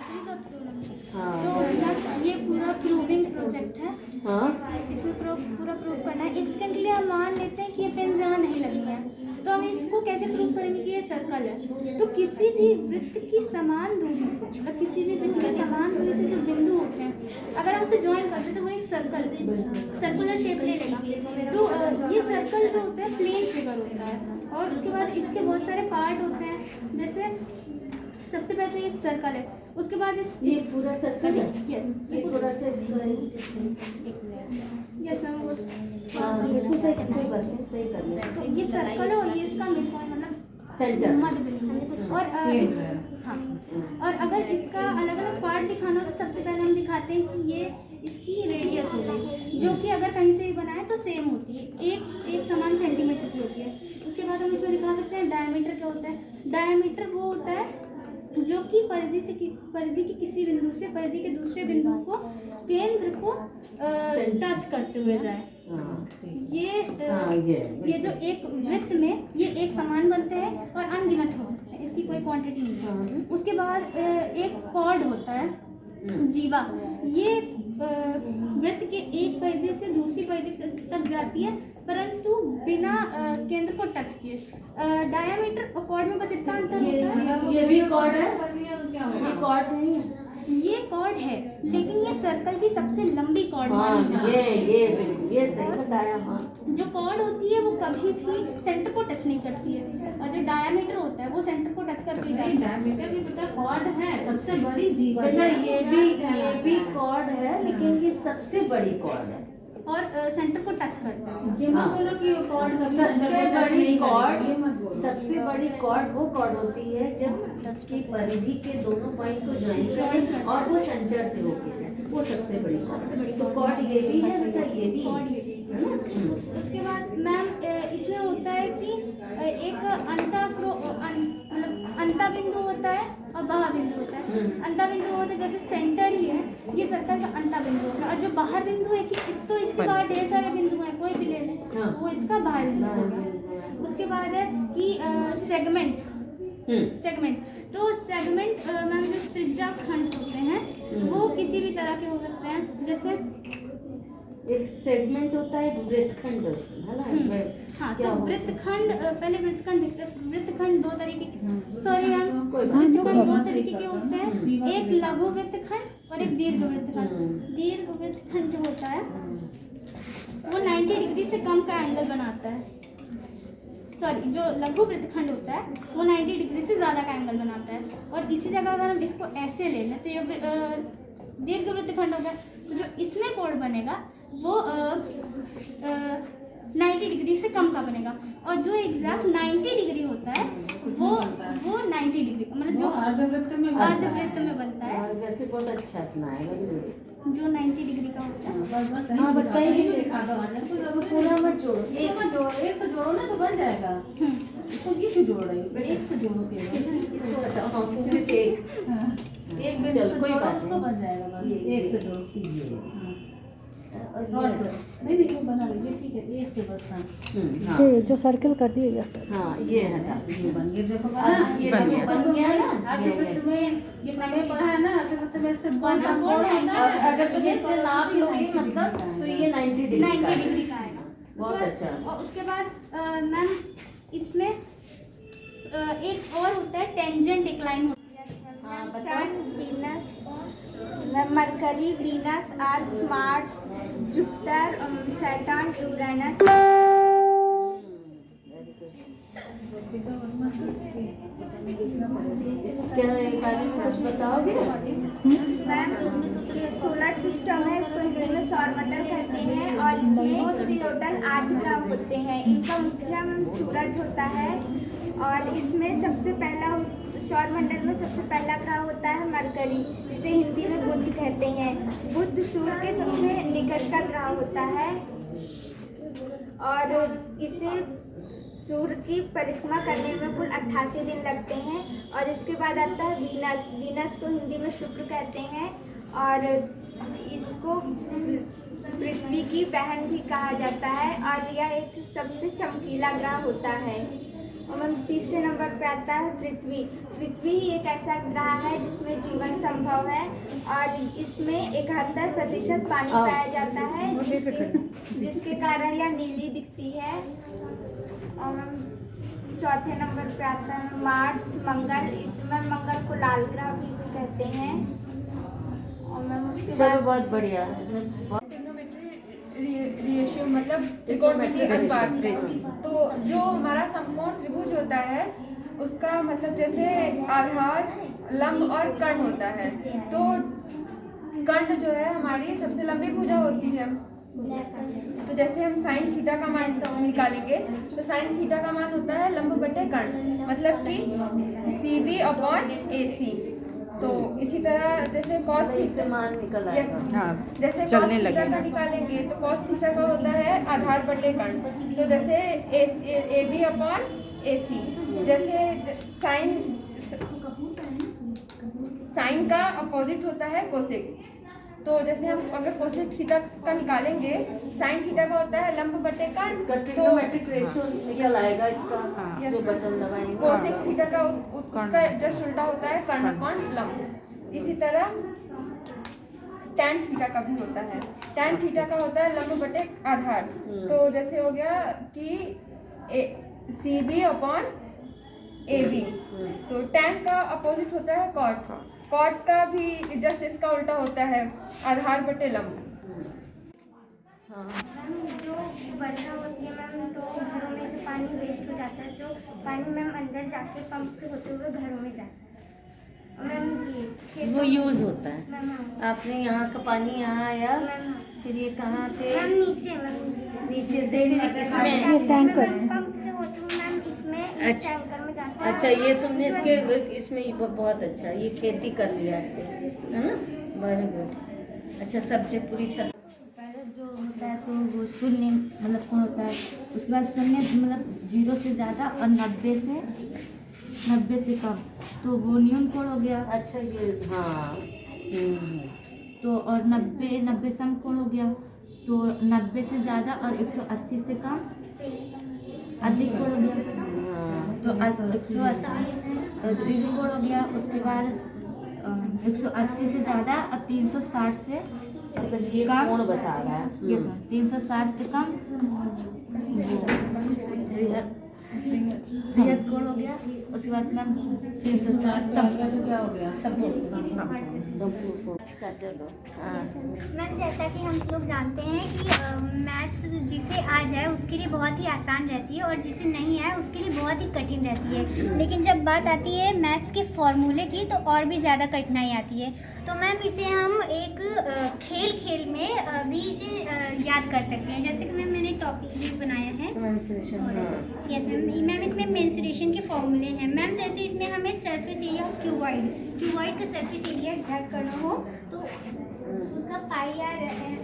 तो मैम ये पूरा प्रूविंग प्रोजेक्ट है। इसमें पूरा प्रूफ करना है। 1 सेकंड के लिए हम मान लेते हैं कि ये पेन यहाँ नहीं लगी है, तो हम इसको कैसे प्रूफ करेंगे कि ये सर्कल है। तो किसी भी वृत्त की समान दूरी से, मतलब किसी भी वृत्त की समान दूरी से जो बिंदु होते हैं, अगर हम उसे ज्वाइन करते हैं तो वो एक सर्कुलर शेप ले लेगा। तो ये सर्कल जो होता है प्लेन फिगर होता है, और उसके बाद इसके बहुत सारे पार्ट होते हैं। जैसे सबसे पहले तो एक सर्कल है, उसके बाद ये पूरा सर्कल है। यस, ये थोड़ा सा यस मैम वो इसको सही कर ले। तो ये सर्कल है और ये इसका मिड पॉइंट मतलब सेंटर मध्य बिंदु। और हाँ, और अगर इसका अलग अलग पार्ट दिखाना हो तो सबसे पहले हम दिखाते हैं कि ये इसकी रेडियस होगी, जो कि अगर कहीं से भी बनाए तो सेम होती है, एक समान सेंटीमीटर की होती है। उसके बाद हम इसमें दिखा सकते हैं डायमीटर क्या होता है। डायमीटर वो होता है जो कि परिधि के किसी बिंदु से परिधि के दूसरे बिंदु को केंद्र को टच करते हुए जाए। ये जो एक वृत्त में ये एक समान बनते हैं और अनगिनत हो सकते हैं, इसकी कोई क्वांटिटी नहीं है। उसके बाद एक कॉर्ड होता है, जीवा। ये वृत्त के एक परिधि से दूसरी परिधि तक जाती है, परंतु बिना केंद्र को टच किए। डायमीटर और कॉर्ड में बस इतना अंतर होता है। ये भी कॉर्ड है, ये कॉर्ड नहीं है। ये कॉर्ड है, लेकिन ये सर्कल की सबसे लंबी कॉर्ड मानी जाती है। ये बिल्कुल ये सही बताया। हाँ, जो कॉर्ड होती है वो कभी भी सेंटर को टच नहीं करती है, और जो डायमीटर होता है वो सेंटर को टच करके जाता है। डायमीटर भी बेटा कॉर्ड है, सबसे बड़ी जीवा। बेटा ये भी कॉर्ड है, लेकिन ये सबसे बड़ी कॉर्ड है और सेंटर को टच करता है। ये मत बोलो कि वो कॉर्ड सबसे बड़ी कॉर्ड वो कॉर्ड होती है जब इसकी परिधि के दोनों पॉइंट को ज्वाइन करें और वो सेंटर से होके जाए, वो सबसे बड़ी कॉर्ड। तो कॉर्ड ये भी है बेटा, ये भी है ना। उसके बाद मैम इसमें होता है कि एक अंता बिंदु होता है और बाहर बिंदु होता है। अंता बिंदु होता है जैसे सेंटर ही है, ये सर्कल का अंता बिंदु होगा। और जो बाहर बिंदु है कि तो इसके बाहर ढेर सारे बिंदु हैं, कोई भी ले लें, वो इसका बाहर बिंदु होगा। उसके बाद है कि सेगमेंट। तो सेगमेंट मैम जो त्रिज्या खंड होते हैं वो किसी भी तरह के हो सकते हैं। जैसे एक सेगमेंट होता है, एक वृत्तखंड है ना। हाँ, तो वृत्तखंड पहले वृत्तखंड देखते हैं। वृत्तखंड दो तरीके के, सॉरी मैम, वृत्तखंड दो तरीके के होते हैं, एक लघु वृत्तखंड और एक दीर्घ वृत्तखंड। दीर्घ वृत्तखंड जो होता है वो 90 डिग्री से कम का एंगल बनाता है। सॉरी, जो लघु वृत्तखंड होता है वो 90 डिग्री से ज़्यादा का एंगल बनाता है। और इसी जगह अगर हम इसको ऐसे ले लें तो ये दीर्घ वृत्तखंड हो गया। तो जो इसमें कोण बनेगा वो 90 डिग्री से कम का बनेगा, और जो एग्जैक्ट 90 डिग्री होता है वो 90 डिग्री मतलब जो अर्धवृत्त में बनता है। वैसे बहुत अच्छा अपना है जो 90 डिग्री का होता है। हाँ, बस कहीं भी दिखा दो, पूरा मत जोड़ो, एक से जोड़ो ना तो बन जाएगा। इसको किस जोड़ रही हो? एक से जोड़ो केवल, इसको हटाओ, सिर्फ एक बेस से जोड़ो, उसको बन जाएगा। बस एक से जोड़ो और नहीं ये बना लीजिए, ठीक है। एक से बस। हाँ, ये जो सर्कल कर दिएगा। हाँ, ये हटा, ये बन गया। देखो ये बन गया ना। अर्धवृत्त में ये मैंने पढ़ा है ना, अर्धवृत्त में से और अगर तुम इससे नाप लोगे मतलब तो ये 90 डिग्री का आएगा। बहुत अच्छा। और उसके बाद मैम इसमें एक और होता है टेंजेंट डिक्लाइन होती है। सन, वीनस, मरकरी, वीनस, अर्थ, मार्स, जुपिटर, सैटर्न, यूरेनस। इसके बारे में कुछ बताओगे? मैम ये सोलर सिस्टम है, इसको हिंदी में सौरमंडल कहते हैं, और इसमें टोटल 8 ग्रह होते हैं। इनका मुख्य सूरज होता है, और इसमें सबसे पहला सौरमंडल में सबसे पहला ग्रह होता है मरकरी, जिसे हिंदी में बुध कहते हैं। बुध सूर्य के सबसे निकट का ग्रह होता है, और इसे सूर्य की परिक्रमा करने में कुल 88 दिन लगते हैं। और इसके बाद आता है वीनस। वीनस को हिंदी में शुक्र कहते हैं, और इसको पृथ्वी की बहन भी कहा जाता है, और यह एक सबसे चमकीला ग्रह होता है। और मैम तीसरे नंबर पे आता है पृथ्वी। पृथ्वी ही एक ऐसा ग्रह है जिसमें जीवन संभव है और इसमें 71% पानी पाया जाता है, जिसके कारण यह नीली दिखती है। और मैम चौथे नंबर पे आता है मार्स, मंगल। इसमें मंगल को लाल ग्रह भी कहते हैं। और मैम उसके चलो बाद बहुत बढ़िया। रेशियो मतलब त्रिकोणमितीय अनुपात। तो जो हमारा समकोण त्रिभुज होता है उसका मतलब जैसे आधार, लंब और कर्ण होता है। तो कर्ण जो है हमारी सबसे लंबी भुजा होती है। तो जैसे हम साइन थीटा का मान निकालेंगे तो साइन थीटा का मान होता है लंब बटे कर्ण, मतलब कि CB/AC। तो इसी तरह जैसे कॉस इससे थीटा मान निकल आएगा। जैसे कॉस थीटा का निकालेंगे तो कॉस थीटा का होता है आधार बटे कर्ण। तो जैसे AB/AC। जैसे साइन का अपोजिट होता है कोसेक। तो जैसे हम अगर कोसेक थीटा का निकालेंगे, साइन थीटा का होता है लंब बटे इसका कर्ण। ट्रिग्नोमेट्रिक रेशियो निकल आएगा इसका, जो बटन दबाएंगे। कोसेक थीटा का उसका जस्ट उल्टा होता है कर्ण अपॉन लंब। इसी तरह टैन थीटा का भी होता है। टैन थीटा का होता है लंब बटे आधार। तो जैसे हो गया कि CB/AB। तो टैन का अपोजिट होता है कॉट। कॉट का भी जस्ट इसका उल्टा होता है आधार बटे लंब। मैम जो वर्षा होती है मैम, तो घरों में से पानी वेस्ट हो जाता है, तो पानी मैम अंदर जाके पंप से होते हुए घरों में जाता है। और मैम ये वो यूज होता है। मैम आपने यहाँ का पानी यहाँ आया, मैम फिर ये कहाँ पे मैम नीचे मैम नीचे से फिर इसमें। टैंकर पंप से होते हुए मैम इसमें इस अच्छा। टैंकर में जाता है। अच्छा, ये तुमने इसके इसमें बहुत अच्छा ये खेती कर लिया इससे, है ना? Very good. अच्छा, सब्जेक्ट पूरी छत पहले जो होता है तो वो शून्य मतलब कोण होता है, उसके बाद शून्य मतलब 0 से ज़्यादा और 90 से कम, तो वो न्यून कोण हो गया। अच्छा, ये हाँ। तो और 90 सम कोण हो गया। तो 90 से ज़्यादा और 180 से कम अधिक कोण हो गया। तो 180 ऋण कोण हो गया। उसके बाद 180 से ज़्यादा और 360 से मतलब ये कम। कौन बता रहा है? यस मैम, 360 से कम रियत कोण हो गया। उसके बाद मैम 360 सब तो क्या हो गया? इसका चलो हाँ। मैम जैसा कि हम लोग जानते हैं कि मैथ्स जिसे आ जाए उसके लिए बहुत ही आसान रहती है और जिसे नहीं आए उसके लिए बहुत ही कठिन रहती है। लेकिन जब बात आती है मैथ्स के फॉर्मूले की तो और भी ज़्यादा कठिनाई आती है। तो मैम इसे हम एक खेल में भी इसे याद कर सकते हैं। जैसे कि मैम मैंने टॉपिक भी बनाया है। यस मैम इसमें मेंसुरेशन के फॉर्मूले हैं। मैम जैसे इसमें हमें सरफेस एरिया ऑफ क्यूबॉइड का सरफेस एरिया ज्ञात करना हो तो उसका पाई आर